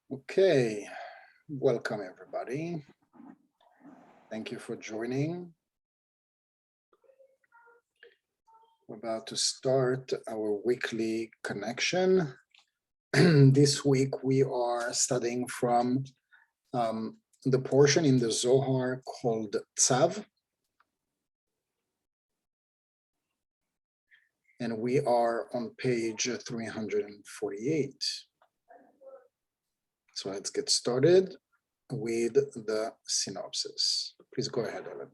Okay, welcome everybody. Thank you for joining. We're about to start our weekly connection. This week we are studying from the portion in the Zohar called Tzav. And we are on page 348. So let's get started with the synopsis. Please go ahead, Ellen.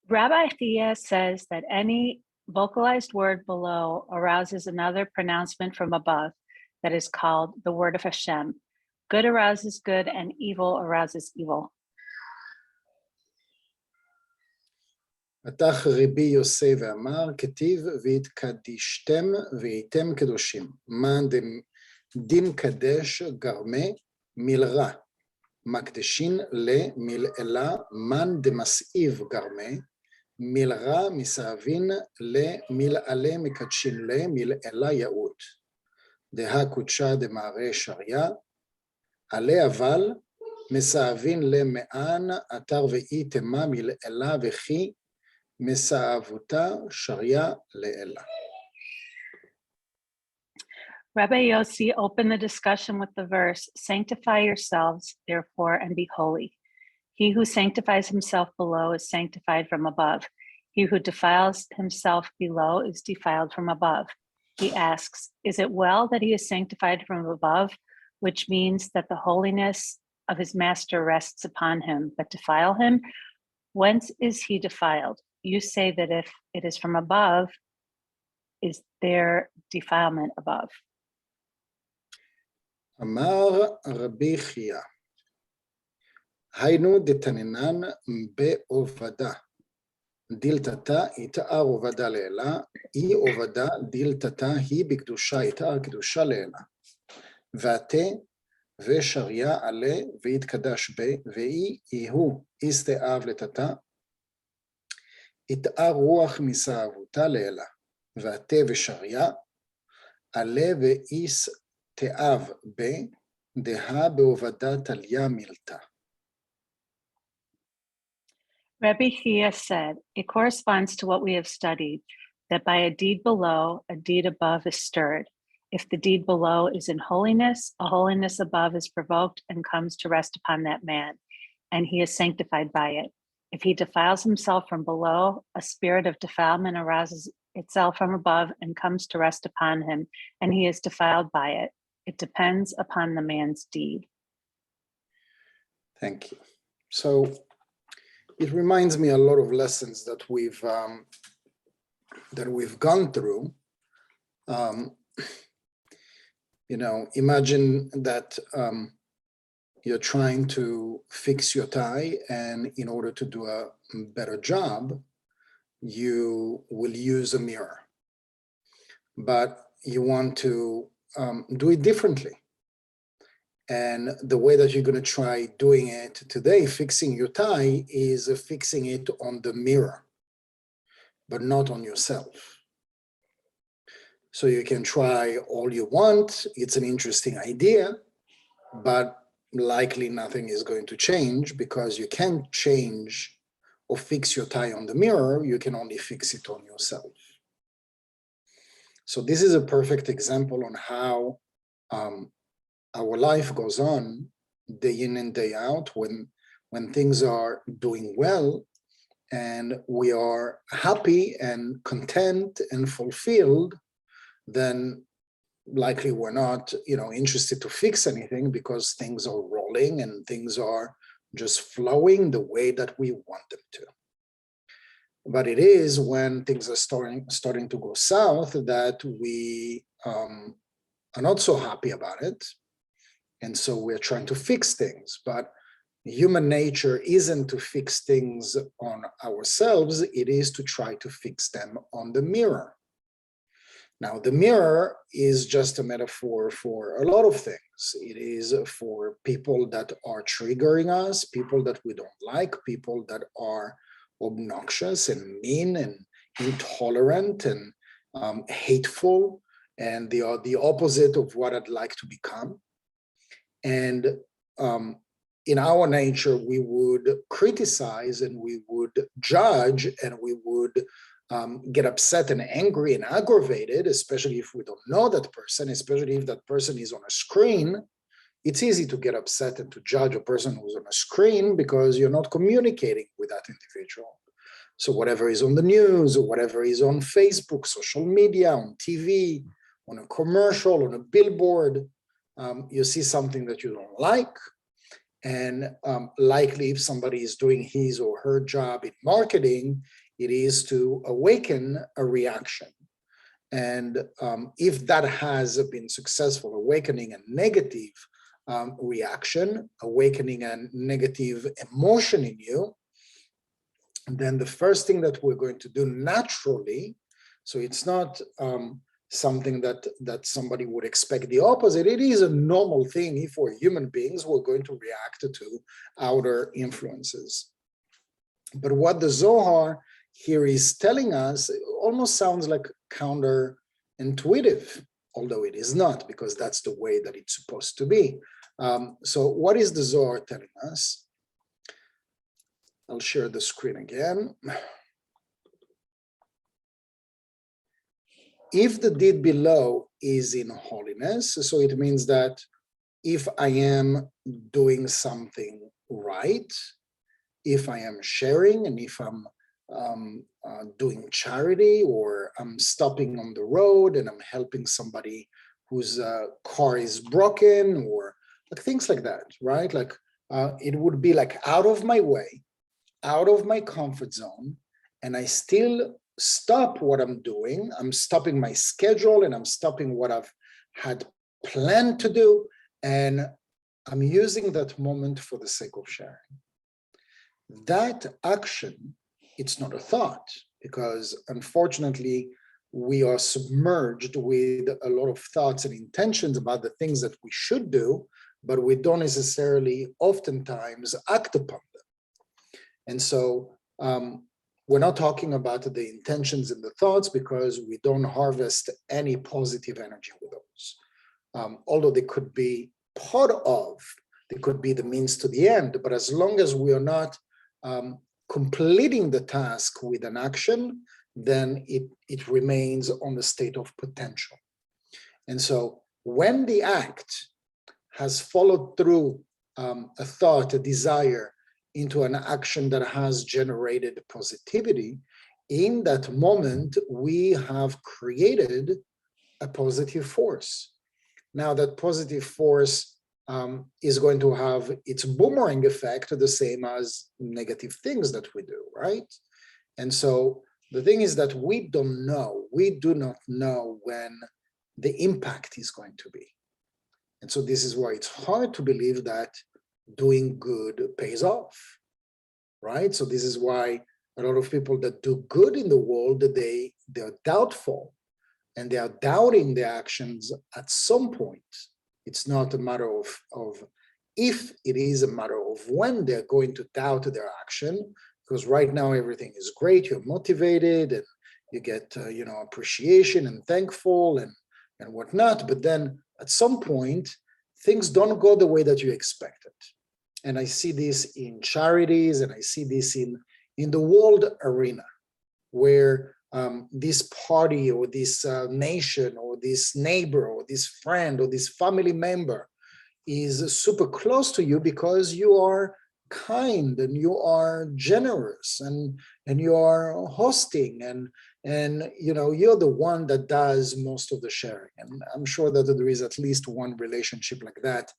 Rabbi Yehuda says that any vocalized word below arouses another pronouncement from above that is called the word of Hashem. Good arouses good and evil arouses evil. פתח רבי יוסי ואמר, כתיב והתקדישתם והייתם קדושים. מה דמקדש גרמה מלרע, מקדשין למלעילה, מן דמסעיב גרמה, מלרע מסעבין למלעלה מקדשין למלעילה יאות. דהה קודשה דמערה שריה, עלה אבל מסעבין למען אתר ואי תמה מלעילה וכי מסעבותה שריה לאלה. Rabbi Yossi opened the discussion with the verse, "Sanctify yourselves, therefore, and be holy. He who sanctifies himself below is sanctified from above. He who defiles himself below is defiled from above." He asks, is it well that he is sanctified from above, which means that the holiness of his master rests upon him, but defile him? Whence is he defiled? You say that if it is from above, is there defilement above? אמר רבי חייא, היינו דתננן בעובדה, דילתתה יתאר עובדה לאלה, אי עובדה דילתתה היא בקדושה יתאר קדושה לאלה. ועתה ושריה עלה ויתקדש בה, ואי יהו יסתאב לתתה, יתאר רוח מסעבותה לאלה. ועתה ושריה עלה ואיס תאב בה, דהה בעובדה תליה מילתה. Rabbi Yehuda said, it corresponds to what we have studied, that by a deed below, a deed above is stirred. If the deed below is in holiness, a holiness above is provoked and comes to rest upon that man, and he is sanctified by it. If he defiles himself from below, a spirit of defilement arouses itself from above and comes to rest upon him, and he is defiled by it. It depends upon the man's deed. Thank you. So it reminds me a lot of lessons that we've gone through. Imagine that you're trying to fix your tie, and in order to do a better job, you will use a mirror. But you want to do it differently. And the way that you're going to try doing it today, fixing your tie, is fixing it on the mirror, but not on yourself. So you can try all you want. It's an interesting idea, but likely nothing is going to change because you can't change or fix your tie on the mirror. You can only fix it on yourself. So this is a perfect example on how our life goes on day in and day out. When things are doing well and we are happy and content and fulfilled, then likely we're not interested to fix anything because things are rolling and things are just flowing the way that we want them to. But it is when things are starting to go south that we are not so happy about it. And so we're trying to fix things, but human nature isn't to fix things on ourselves, it is to try to fix them on the mirror. Now, the mirror is just a metaphor for a lot of things. It is for people that are triggering us, people that we don't like, people that are obnoxious and mean and intolerant and hateful, and they are the opposite of what I'd like to become. And in our nature, we would criticize and we would judge and we would get upset and angry and aggravated, especially if we don't know that person, especially if that person is on a screen. It's easy to get upset and to judge a person who's on a screen because you're not communicating with that individual. So whatever is on the news or whatever is on Facebook, social media, on TV, on a commercial, on a billboard, you see something that you don't like. And likely if somebody is doing his or her job in marketing, it is to awaken a reaction. And if that has been successful, awakening a negative reaction, awakening a negative emotion in you, then the first thing that we're going to do naturally, so it's not something that somebody would expect the opposite. It is a normal thing if we're human beings, we're going to react to outer influences. But what the Zohar here is telling us almost sounds like counterintuitive, although it is not, because that's the way that it's supposed to be. So what is the Zohar telling us? I'll share the screen again. If the deed below is in holiness, so it means that if I am doing something right, if I am sharing, and if I'm doing charity, or I'm stopping on the road and I'm helping somebody whose car is broken, or like things like that, right? Like it would be like out of my way, out of my comfort zone, and I still stop what I'm doing. I'm stopping my schedule and I'm stopping what I've had planned to do, and I'm using that moment for the sake of sharing. That action, it's not a thought, because unfortunately we are submerged with a lot of thoughts and intentions about the things that we should do, but we don't necessarily oftentimes act upon them. And so we're not talking about the intentions and the thoughts, because we don't harvest any positive energy with those. Although they could be part of, they could be the means to the end, but as long as we are not completing the task with an action, then it remains on the state of potential. And so when the act has followed through a thought, a desire, into an action that has generated positivity, in that moment, we have created a positive force. Now that positive force is going to have its boomerang effect, the same as negative things that we do, right? And so the thing is that we do not know when the impact is going to be. And so this is why it's hard to believe that doing good pays off, right? So this is why a lot of people that do good in the world, they're doubtful, and they are doubting their actions at some point. It's not a matter of if, it is a matter of when they're going to doubt their action, because right now everything is great, you're motivated, and you get appreciation and thankful and whatnot, but then at some point, things don't go the way that you expected. And I see this in charities, and I see this in the world arena, where this party or this nation or this neighbor or this friend or this family member is super close to you because you are kind and you are generous and you are hosting and you're the one that does most of the sharing. And I'm sure that there is at least one relationship like that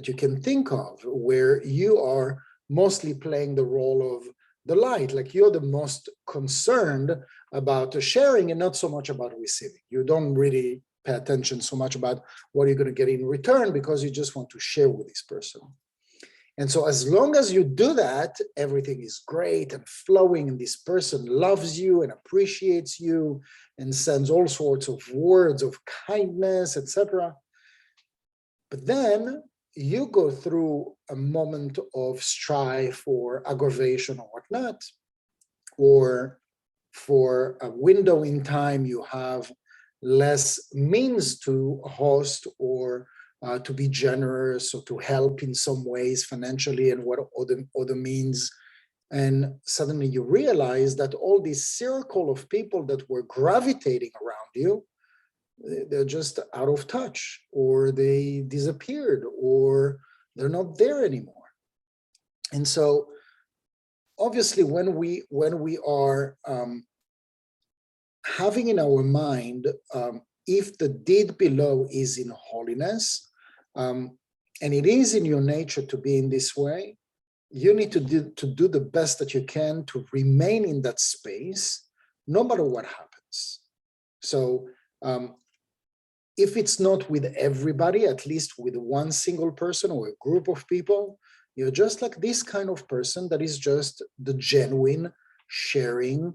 you can think of, where you are mostly playing the role of the light, like you're the most concerned about sharing and not so much about receiving. You don't really pay attention so much about what you're going to get in return, because you just want to share with this person. And so as long as you do that, everything is great and flowing, and this person loves you and appreciates you and sends all sorts of words of kindness, etc. But then you go through a moment of strife or aggravation or whatnot, or for a window in time you have less means to host or to be generous or to help in some ways financially and what other means. And suddenly you realize that all this circle of people that were gravitating around you, they're just out of touch, or they disappeared, or they're not there anymore. And so obviously when we are having in our mind, if the deed below is in holiness, and it is in your nature to be in this way, you need to do the best that you can to remain in that space, no matter what happens. So if it's not with everybody, at least with one single person or a group of people, you're just like this kind of person that is just the genuine, sharing,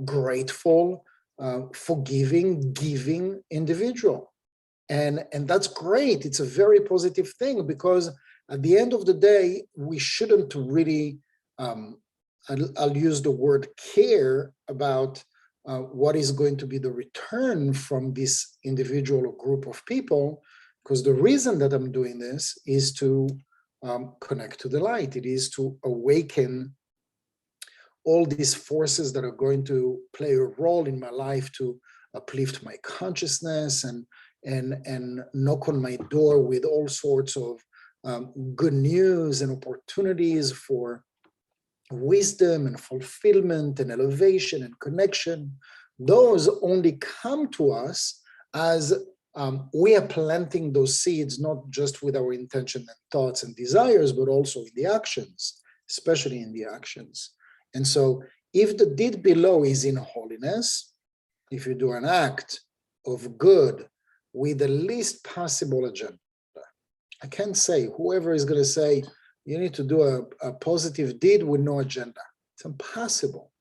grateful, forgiving, giving individual. And that's great. It's a very positive thing, because at the end of the day, we shouldn't really, I'll use the word care about what is going to be the return from this individual or group of people, because the reason that I'm doing this is to connect to the light. It is to awaken all these forces that are going to play a role in my life to uplift my consciousness and knock on my door with all sorts of good news and opportunities for wisdom and fulfillment and elevation and connection. Those only come to us as we are planting those seeds, not just with our intention and thoughts and desires, but also in the actions, especially in the actions. And so if the deed below is in holiness, if you do an act of good with the least possible agenda, I can't say, whoever is going to say, you need to do a positive deed with no agenda. It's impossible.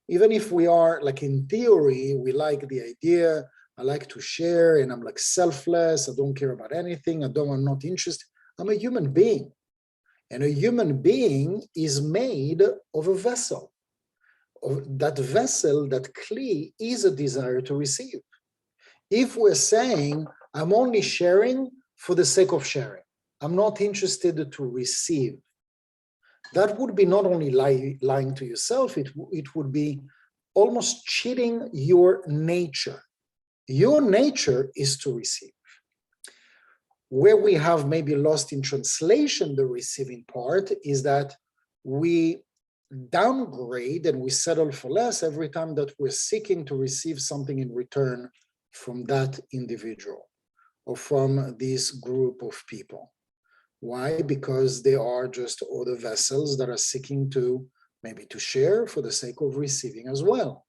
Even if we are, like in theory, we like the idea, I like to share, and I'm like selfless, I don't care about anything, I'm not interested. I'm a human being. And a human being is made of a vessel. That vessel, that kli, is a desire to receive. If we're saying, I'm only sharing for the sake of sharing, I'm not interested to receive, that would be not only lying to yourself, it would be almost cheating your nature. Your nature is to receive. Where we have maybe lost in translation the receiving part is that we downgrade and we settle for less every time that we're seeking to receive something in return from that individual or from this group of people. Why? Because they are just other vessels that are seeking to maybe to share for the sake of receiving as well,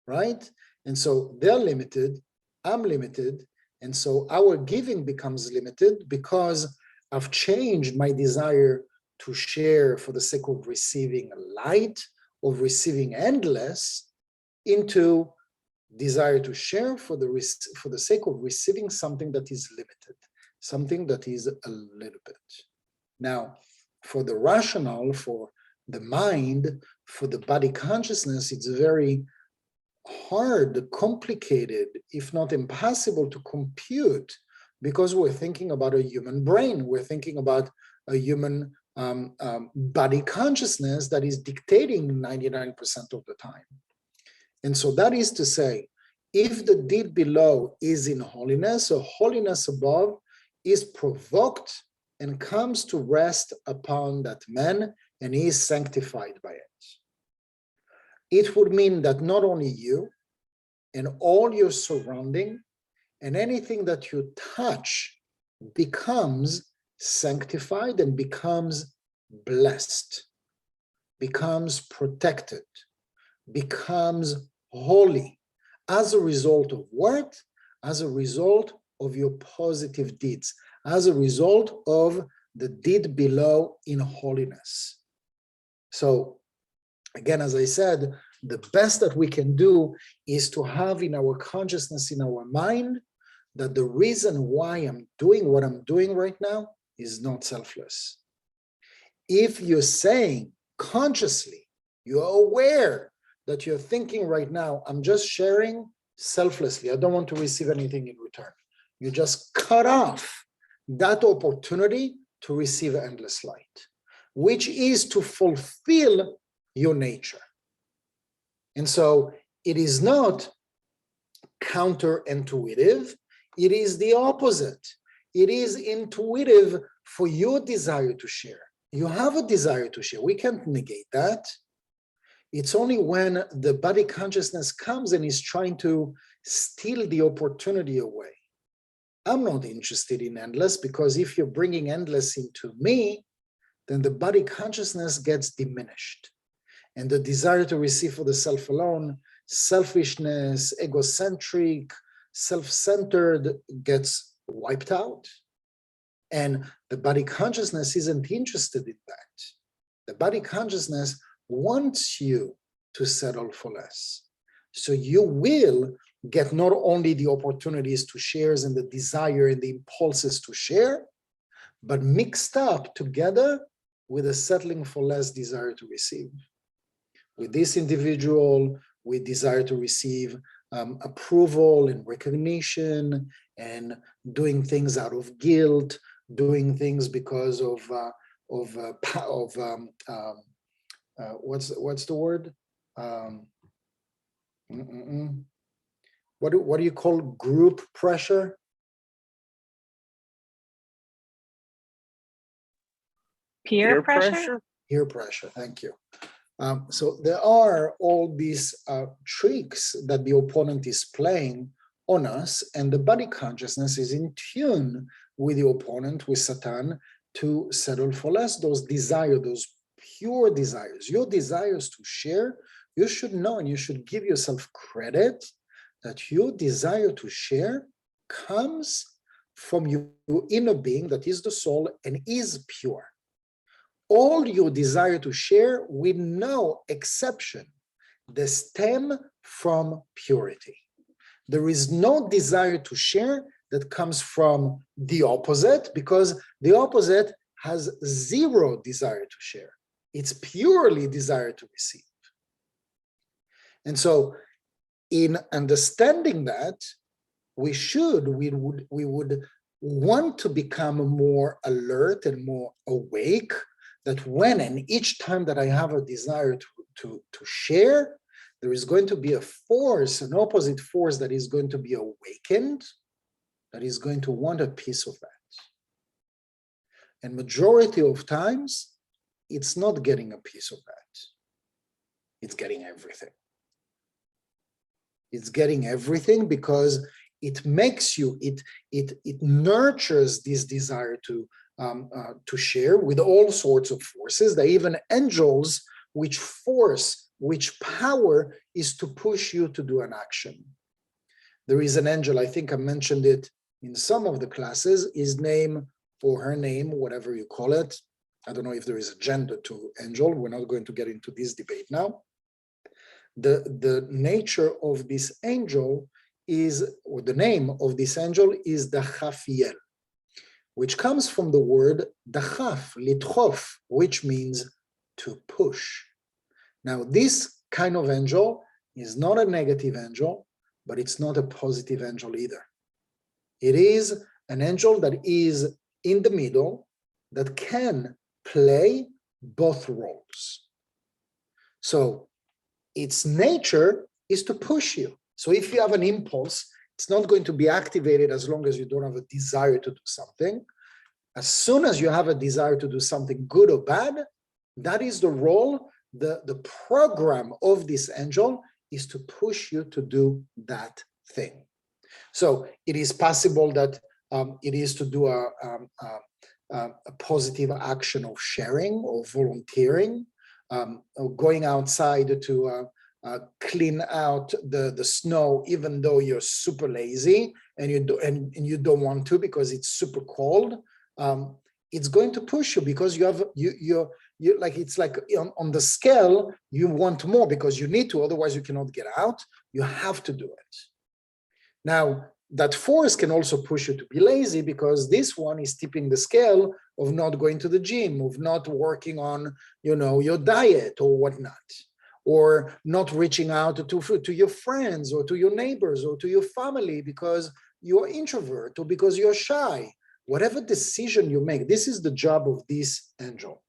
right? And so they're limited, I'm limited, and so our giving becomes limited because I've changed my desire to share for the sake of receiving light, of receiving endless, into desire to share for the sake of receiving something that is limited, something that is a little bit. Now, for the rational, for the mind, for the body consciousness, it's very hard, complicated, if not impossible to compute, because we're thinking about a human brain, we're thinking about a human body consciousness that is dictating 99% of the time. And so that is to say, if the deed below is in holiness, or holiness above is provoked and comes to rest upon that man, and he is sanctified by it. It would mean that not only you and all your surrounding and anything that you touch becomes sanctified and becomes blessed, becomes protected, becomes holy. As a result of what? As a result of your positive deeds, as a result of the deed below in holiness. So again, as I said, the best that we can do is to have in our consciousness, in our mind, that the reason why I'm doing what I'm doing right now is not selfless. If you're saying consciously, you're aware that you're thinking right now, I'm just sharing selflessly, I don't want to receive anything in return. You just cut off that opportunity to receive endless light, which is to fulfill your nature. And so it is not counterintuitive, it is the opposite. It is intuitive for your desire to share. You have a desire to share. We can't negate that. It's only when the body consciousness comes and is trying to steal the opportunity away. I'm not interested in endless, because if you're bringing endless into me, then the body consciousness gets diminished. And the desire to receive for the self alone, selfishness, egocentric, self-centered gets wiped out. And the body consciousness isn't interested in that. The body consciousness wants you to settle for less. So you will get not only the opportunities to share and the desire and the impulses to share, but mixed up together with a settling for less desire to receive. With this individual, we desire to receive approval and recognition, and doing things out of guilt, doing things because of what's the word? What do you call group pressure? Peer pressure? Peer pressure, thank you. So there are all these tricks that the opponent is playing on us, and the body consciousness is in tune with the opponent, with Satan, to settle for less. Those desires, those pure desires, your desires to share, you should know and you should give yourself credit that your desire to share comes from your inner being, that is the soul, and is pure. All your desire to share, with no exception, they stem from purity. There is no desire to share that comes from the opposite, because the opposite has zero desire to share. It's purely desire to receive. And so in understanding that, we would want to become more alert and more awake, that when and each time that I have a desire to share, there is going to be a force, an opposite force that is going to be awakened, that is going to want a piece of that. And majority of times, it's not getting a piece of that. It's getting everything. It's getting everything because it makes you, it nurtures this desire to share with all sorts of forces. There are even angels which power is to push you to do an action. There is an angel, I think I mentioned it in some of the classes, his name or her name, whatever you call it. I don't know if there is a gender to angel. We're not going to get into this debate now. The nature of this angel is, or the name of this angel is Dachafiel, which comes from the word dachaf, litchof, which means to push. Now, this kind of angel is not a negative angel, but it's not a positive angel either. It is an angel that is in the middle, that can play both roles. So its nature is to push you. So if you have an impulse, it's not going to be activated as long as you don't have a desire to do something. As soon as you have a desire to do something good or bad, that is the role, the program of this angel is to push you to do that thing. So it is possible that it is to do a positive action of sharing or volunteering, or going outside to clean out the snow, even though you're super lazy and you don't want to because it's super cold. It's going to push you because you're like, it's like on the scale, you want more because you need to, otherwise you cannot get out. You have to do it. Now, that force can also push you to be lazy because this one is tipping the scale of not going to the gym, of not working on, your diet or whatnot, or not reaching out to your friends or to your neighbors or to your family because you're introvert or because you're shy. whatever decision you make, this is the job of this angel.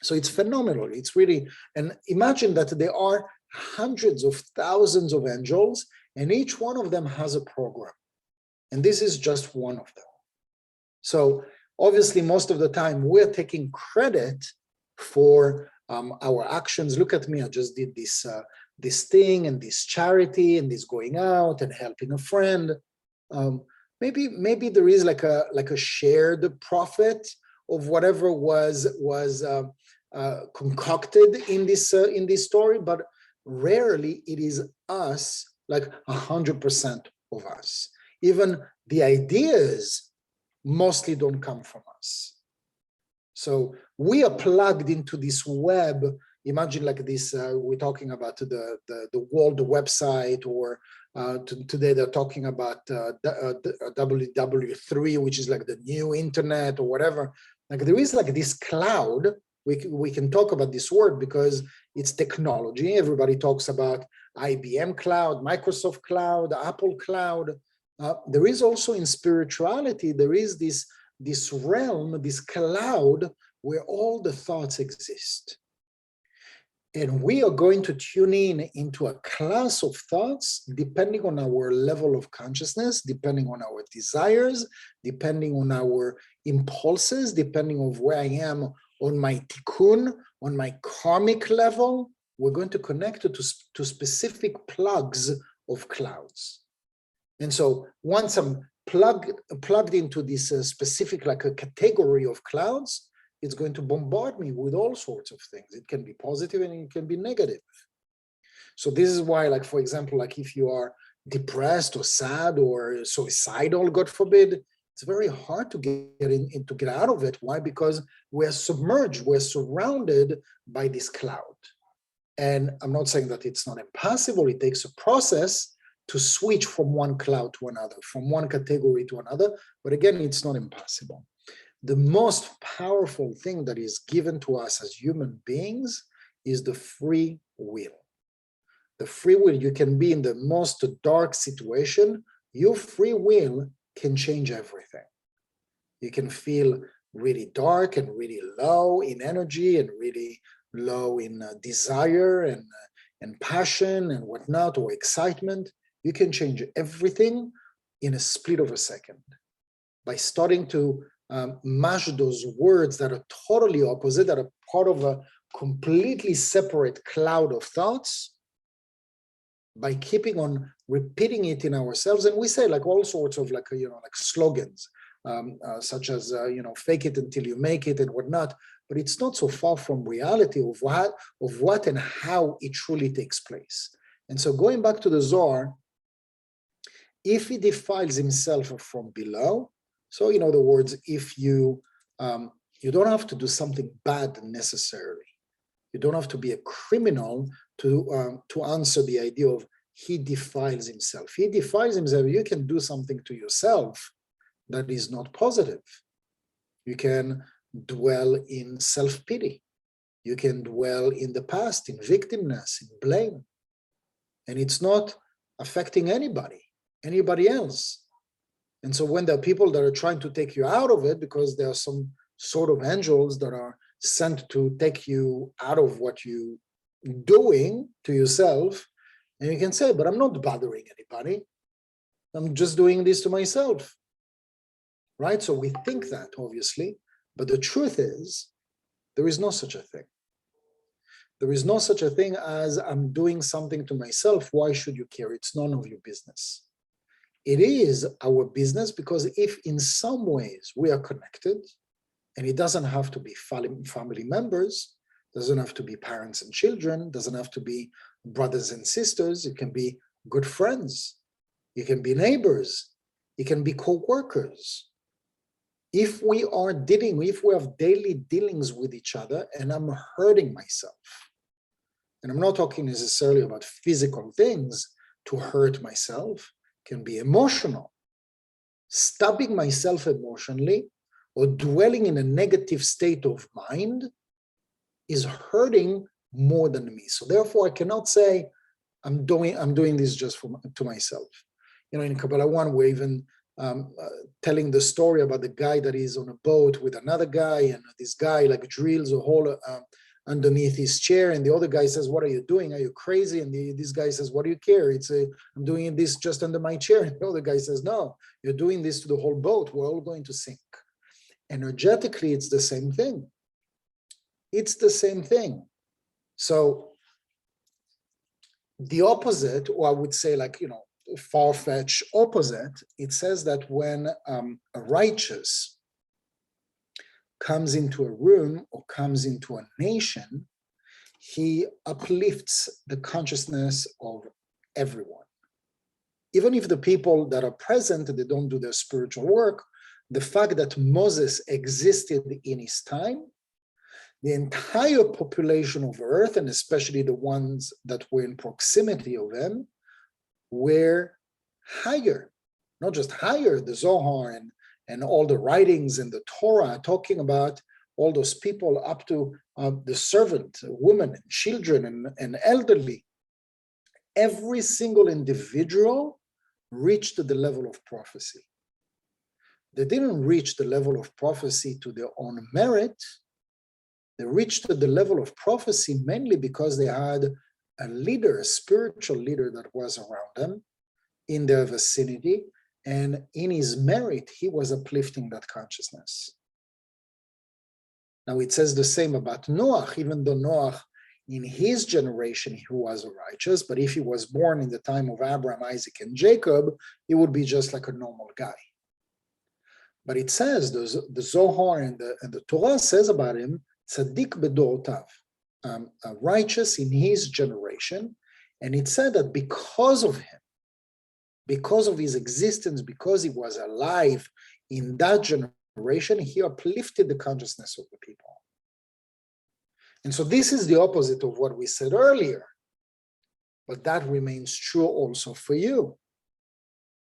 So it's phenomenal. It's really, and imagine that there are hundreds of thousands of angels, and each one of them has a program. And this is just one of them. So obviously, most of the time, we're taking credit for our actions. Look at me, I just did this thing and this charity and this going out and helping a friend. Maybe there is like a shared profit of whatever was concocted in this story, but rarely it is us, like 100% of us. Even the ideas mostly don't come from us. So we are plugged into this web. Imagine like this, we're talking about the world, the website, or today they're talking about WW3, which is like the new internet or whatever. Like there is like this cloud. We can talk about this word because it's technology. Everybody talks about IBM cloud, Microsoft cloud, Apple cloud. There is also in spirituality, there is this realm, this cloud where all the thoughts exist. And we are going to tune in into a class of thoughts depending on our level of consciousness, depending on our desires, depending on our impulses, depending on where I am on my tikkun, on my karmic level. We're going to connect it to specific plugs of clouds. And so once I'm plugged into this specific, like a category of clouds, it's going to bombard me with all sorts of things. It can be positive and it can be negative. So this is why, like, for example, like if you are depressed or sad or suicidal, God forbid, it's very hard to get out of it. Why? Because we're submerged, we're surrounded by this cloud. And I'm not saying that it's not impossible. It takes a process to switch from one cloud to another, from one category to another. But again, it's not impossible. The most powerful thing that is given to us as human beings is the free will. The free will, you can be in the most dark situation, your free will can change everything. You can feel really dark and really low in energy and really low in desire and passion and whatnot, or excitement. You can change everything in a split of a second by starting to mash those words that are totally opposite, that are part of a completely separate cloud of thoughts, by keeping on repeating it in ourselves. And we say like all sorts of like slogans, such as fake it until you make it and whatnot, but it's not so far from reality of what and how it truly takes place. And so going back to the Zohar, if he defiles himself from below, so in other words, if you don't have to do something bad necessarily, you don't have to be a criminal to answer the idea of he defiles himself. He defiles himself. You can do something to yourself that is not positive. You can dwell in self-pity. You can dwell in the past, in victimness, in blame. And it's not affecting anybody else. And so when there are people that are trying to take you out of it because there are some sort of angels that are sent to take you out of what you're doing to yourself, and you can say, but I'm not bothering anybody. I'm just doing this to myself, right? So we think that, obviously, but the truth is, there is no such a thing. There is no such a thing as I'm doing something to myself. Why should you care? It's none of your business. It is our business, because if in some ways we are connected, and it doesn't have to be family members, doesn't have to be parents and children, doesn't have to be brothers and sisters, it can be good friends, it can be neighbors, it can be co-workers. If we have daily dealings with each other and I'm hurting myself, and I'm not talking necessarily about physical things to hurt myself, can be emotional. Stabbing myself emotionally or dwelling in a negative state of mind is hurting more than me. So therefore, I cannot say I'm doing this just to myself. In Kabbalah 1, we're even telling the story about the guy that is on a boat with another guy, and this guy like drills a hole underneath his chair, and the other guy says, "What are you doing? Are you crazy?" And this guy says, "What do you care? I'm doing this just under my chair." And the other guy says, "No, you're doing this to the whole boat. We're all going to sink." Energetically, it's the same thing. It's the same thing. So the opposite, or I would say like, far-fetched opposite, it says that when a righteous comes into a room or comes into a nation, he uplifts the consciousness of everyone. Even if the people that are present, they don't do their spiritual work, the fact that Moses existed in his time, the entire population of Earth, and especially the ones that were in proximity of him, were higher, not just higher, the Zohar and all the writings in the Torah talking about all those people up to the servant, women and children and elderly. Every single individual reached the level of prophecy. They didn't reach the level of prophecy to their own merit. They reached the level of prophecy mainly because they had a leader, a spiritual leader that was around them in their vicinity, and in his merit, he was uplifting that consciousness. Now it says the same about Noah, even though Noah, in his generation, he was righteous, but if he was born in the time of Abraham, Isaac, and Jacob, he would be just like a normal guy. But it says, the Zohar and the Torah says about him, tzaddik bedorotav, righteous in his generation. And it said that because of him, because of his existence, because he was alive in that generation, he uplifted the consciousness of the people. And so this is the opposite of what we said earlier, but that remains true also for you.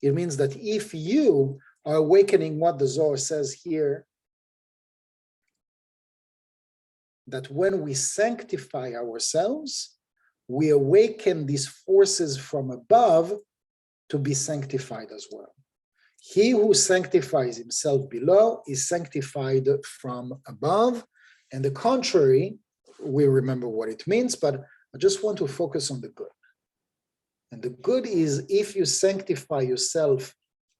It means that if you are awakening what the Zohar says here, that when we sanctify ourselves, we awaken these forces from above to be sanctified as well. He who sanctifies himself below is sanctified from above, and the contrary, we remember what it means, but I just want to focus on the good. And the good is if you sanctify yourself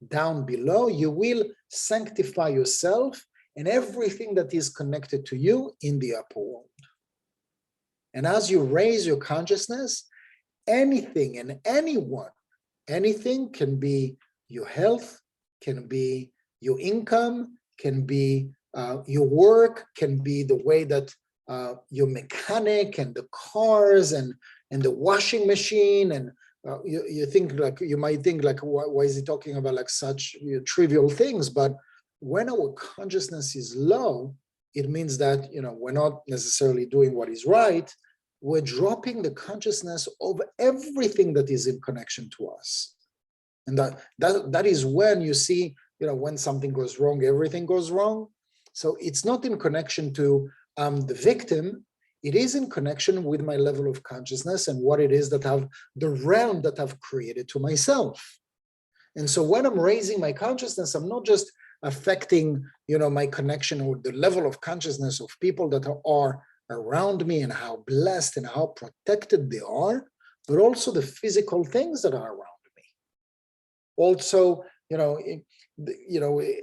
down below, you will sanctify yourself and everything that is connected to you in the upper world. And as you raise your consciousness, anything and anyone, anything can be your health, can be your income, can be your work, can be the way that your mechanic and the cars and the washing machine, and you think like, you might think like, why is he talking about like such trivial things? But when our consciousness is low, it means that we're not necessarily doing what is right. We're dropping the consciousness of everything that is in connection to us. And that is when you see, when something goes wrong, everything goes wrong. So it's not in connection to the victim. It is in connection with my level of consciousness and what it is that the realm that I've created to myself. And so when I'm raising my consciousness, I'm not just affecting, my connection or the level of consciousness of people that are around me and how blessed and how protected they are, but also the physical things that are around me. Also,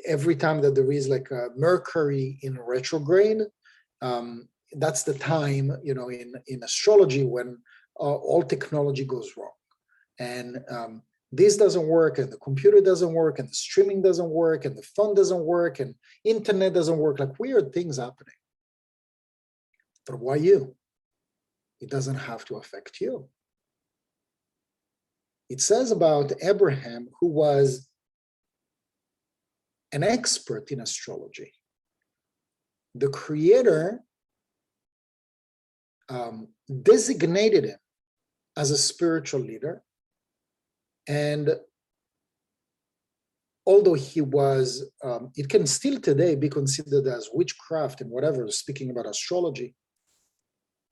every time that there is like a Mercury in retrograde, that's the time, in astrology when all technology goes wrong. And this doesn't work, and the computer doesn't work, and the streaming doesn't work, and the phone doesn't work, and internet doesn't work, like weird things happening. But why you? It doesn't have to affect you. It says about Abraham, who was an expert in astrology. The Creator designated him as a spiritual leader. And although he was, it can still today be considered as witchcraft and whatever, speaking about astrology.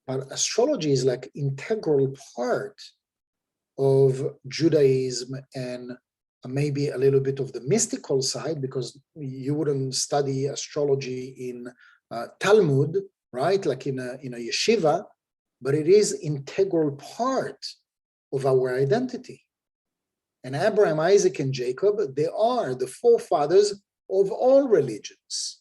But astrology is like integral part of Judaism and maybe a little bit of the mystical side, because you wouldn't study astrology in Talmud, right? Like in a yeshiva, but it is integral part of our identity. And Abraham, Isaac, and Jacob, they are the forefathers of all religions.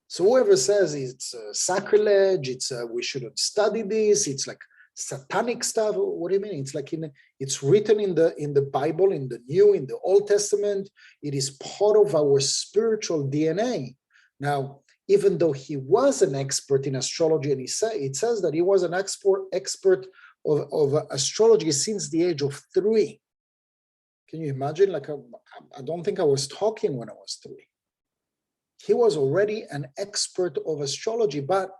So whoever says it's sacrilege, it's we shouldn't study this, it's like satanic stuff. What do you mean? It's like it's written in the Bible, in the New, in the Old Testament. It is part of our spiritual DNA. Now, even though he was an expert in astrology, and it says that he was an expert of astrology since the age of 3. Can you imagine? Like, I don't think I was talking when I was 3. He was already an expert of astrology, but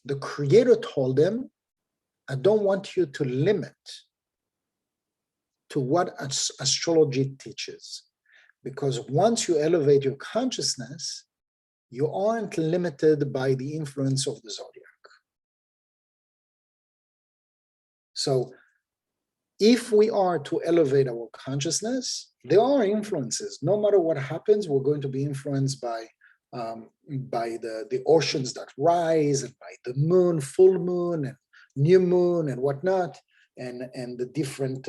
the Creator told him, I don't want you to limit to what astrology teaches, because once you elevate your consciousness, you aren't limited by the influence of the zodiac. So if we are to elevate our consciousness, there are influences. No matter what happens, we're going to be influenced by the oceans that rise, and by the moon, full moon, and new moon, and whatnot, and the different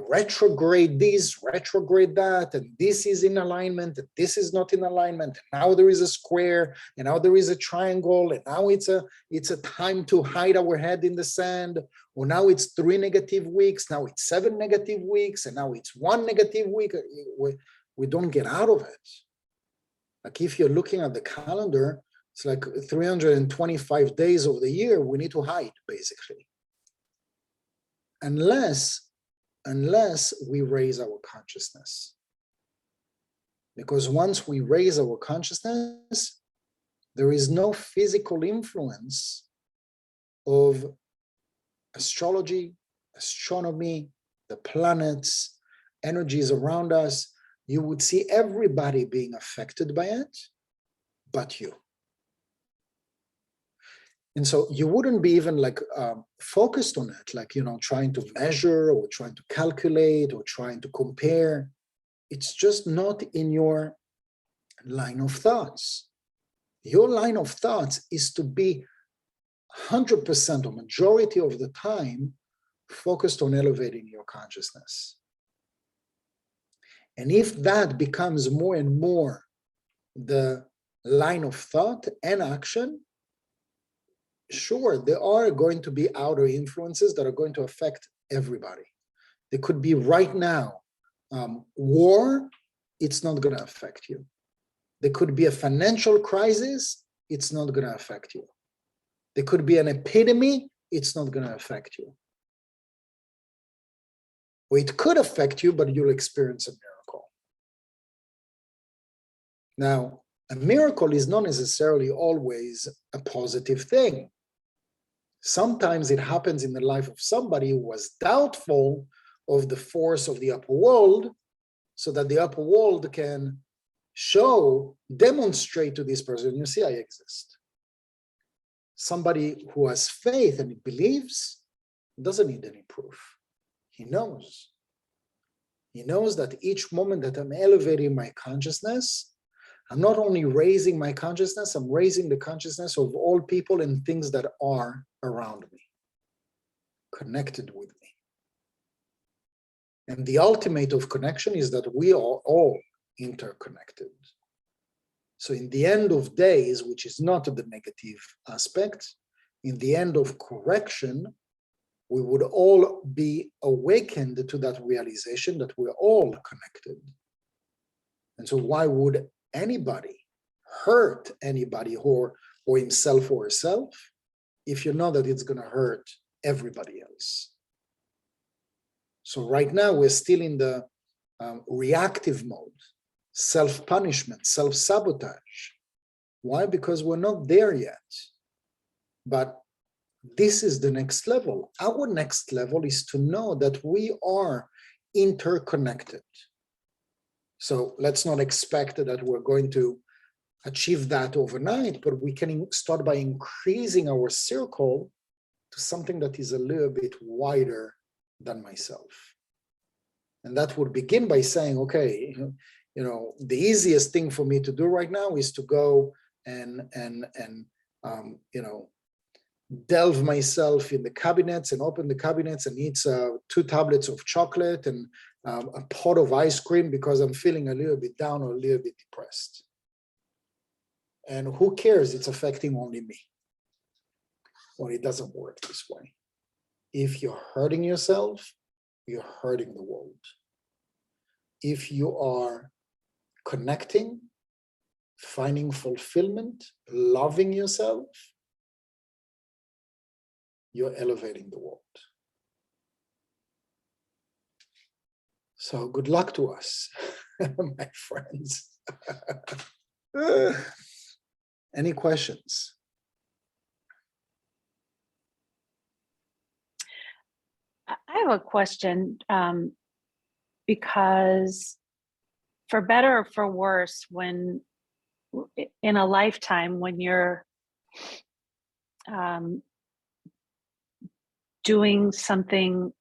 retrograde this, retrograde that, and this is in alignment, and this is not in alignment. And now there is a square, and now there is a triangle, and now it's a time to hide our head in the sand. Or now it's 3 negative weeks, now it's 7 negative weeks, and now it's 1 negative week. We don't get out of it. Like if you're looking at the calendar, it's like 325 days of the year we need to hide, basically. Unless we raise our consciousness. Because once we raise our consciousness, there is no physical influence of astrology, astronomy, the planets, energies around us. You would see everybody being affected by it, but you. And so you wouldn't be even like focused on it, like, trying to measure or trying to calculate or trying to compare. It's just not in your line of thoughts. Your line of thoughts is to be 100% or majority of the time focused on elevating your consciousness. And if that becomes more and more the line of thought and action, sure, there are going to be outer influences that are going to affect everybody. There could be right now war, it's not going to affect you. There could be a financial crisis, it's not going to affect you. There could be an epidemic, it's not going to affect you. Or it could affect you, but you'll experience a miracle. Now, a miracle is not necessarily always a positive thing. Sometimes it happens in the life of somebody who was doubtful of the force of the upper world, so that the upper world can demonstrate to this person, you see, I exist. Somebody who has faith and believes doesn't need any proof. He knows. He knows that each moment that I'm elevating my consciousness, I'm not only raising my consciousness, I'm raising the consciousness of all people and things that are around me, connected with me. And the ultimate of connection is that we are all interconnected. So in the end of days, which is not the negative aspect, in the end of correction, we would all be awakened to that realization that we're all connected. And so why would anybody hurt anybody or himself or herself if you know that it's going to hurt everybody else? So right now we're still in the reactive mode, self-punishment, self-sabotage. Why? Because we're not there yet. But this is the next level. Our next level is to know that we are interconnected. So let's not expect that we're going to achieve that overnight, but we can start by increasing our circle to something that is a little bit wider than myself. And that would begin by saying, okay, the easiest thing for me to do right now is to go and delve myself in the cabinets and open the cabinets and eat 2 tablets of chocolate and a pot of ice cream because I'm feeling a little bit down or a little bit depressed. And who cares? It's affecting only me. Well, it doesn't work this way. If you're hurting yourself, you're hurting the world. If you are connecting, finding fulfillment, loving yourself, you're elevating the world. So good luck to us, my friends. Any questions? I have a question, because for better or for worse, when in a lifetime, when you're doing something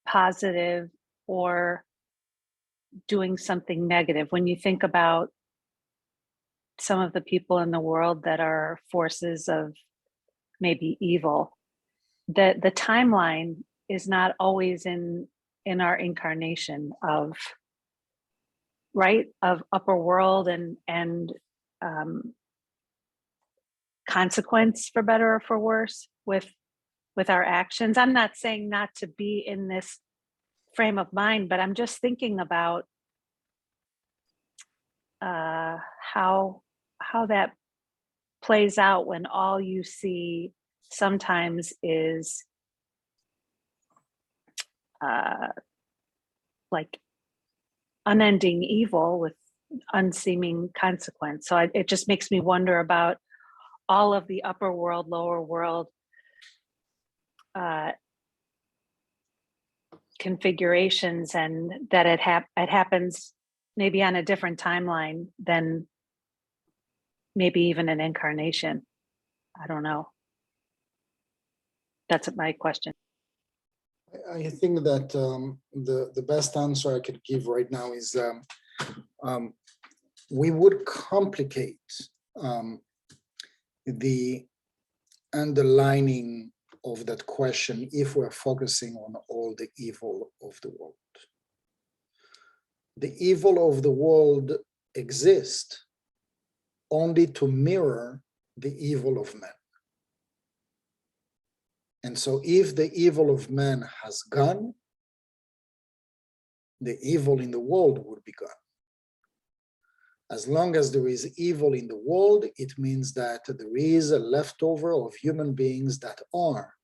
positive or doing something negative, when you think about some of the people in the world that are forces of maybe evil, that the timeline is not always in our incarnation of, right, of upper world and consequence, for better or for worse, with our actions. I'm not saying not to be in this frame of mind, but I'm just thinking about how that plays out when all you see sometimes is like unending evil with unseeming consequence. So it just makes me wonder about all of the upper world, lower world configurations, and that it happens maybe on a different timeline than maybe even an incarnation. I don't know. That's my question. I think that the best answer I could give right now is we would complicate the underlining of that question if we're focusing on all the evil of the world. The evil of the world exists only to mirror the evil of man. And so if the evil of man has gone, the evil in the world would be gone. As long as there is evil in the world, it means that there is a leftover of human beings that are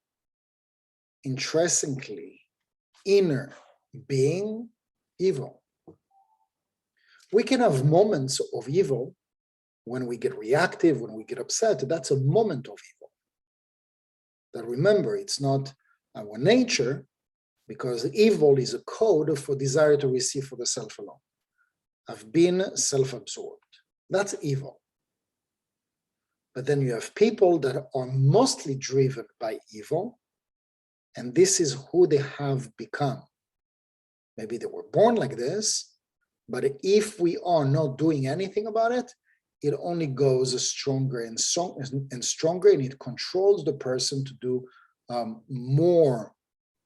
intrinsically inner being evil. We can have moments of evil when we get reactive, when we get upset. That's a moment of evil. But remember, it's not our nature, because evil is a code for desire to receive for the self alone. I've been self-absorbed. That's evil. But then you have people that are mostly driven by evil, and this is who they have become. Maybe they were born like this, but if we are not doing anything about it, it only goes stronger and stronger, and it controls the person to do more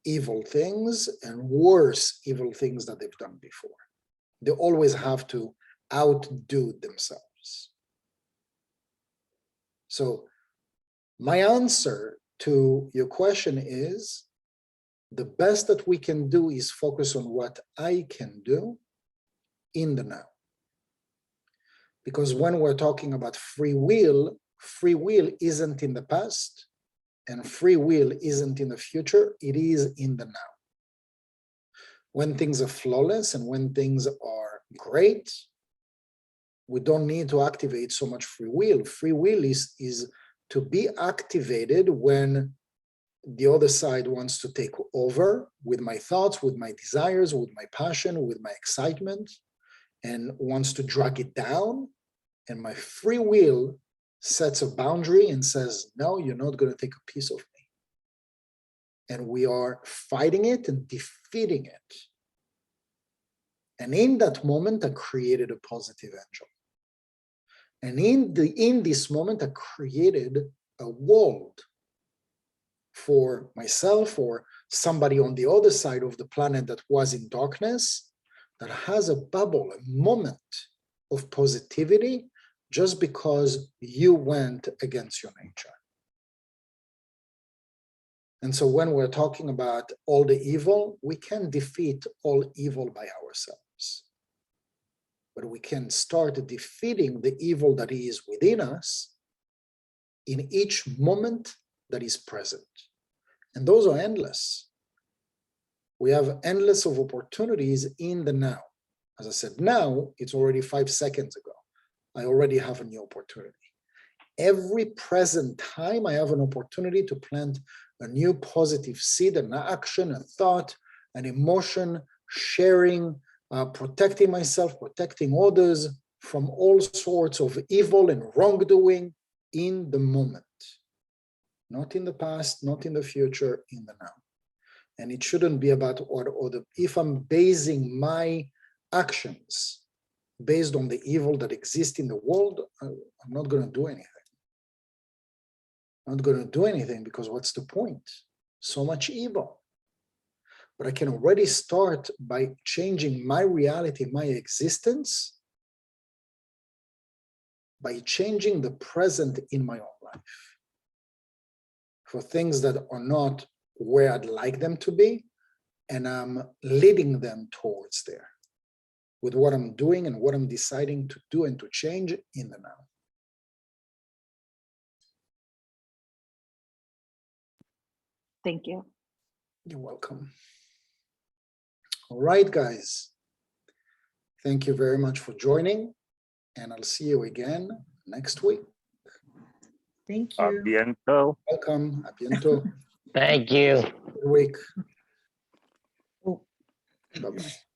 evil things and worse evil things that they've done before. They always have to outdo themselves. So my answer to your question is, the best that we can do is focus on what I can do in the now. Because when we're talking about free will isn't in the past, and free will isn't in the future, it is in the now. When things are flawless and when things are great, we don't need to activate so much free will. Free will is to be activated when the other side wants to take over with my thoughts, with my desires, with my passion, with my excitement, and wants to drag it down. And my free will sets a boundary and says, no, you're not going to take a piece of me. And we are fighting it and defeating it. And in that moment, I created a positive angel. And in this moment, I created a world for myself or somebody on the other side of the planet that was in darkness, that has a bubble, a moment of positivity, just because you went against your nature. And so when we're talking about all the evil, we can't defeat all evil by ourselves. But we can start defeating the evil that is within us in each moment that is present. And those are endless. We have endless of opportunities in the now. As I said, now it's already 5 seconds ago. I already have a new opportunity. Every present time I have an opportunity to plant a new positive seed, an action, a thought, an emotion, sharing, protecting myself, protecting others from all sorts of evil and wrongdoing in the moment. Not in the past, not in the future, in the now. And it shouldn't be about if I'm basing my actions based on the evil that exists in the world, I'm not going to do anything. I'm not going to do anything because what's the point? So much evil. But I can already start by changing my reality, my existence, by changing the present in my own life. For things that are not where I'd like them to be, and I'm leading them towards there with what I'm doing and what I'm deciding to do and to change in the now. Thank you. You're welcome. All right, guys. Thank you very much for joining, and I'll see you again next week. Thank you. Abiento. Welcome. A bientôt. Thank you. Good week. Bye-bye.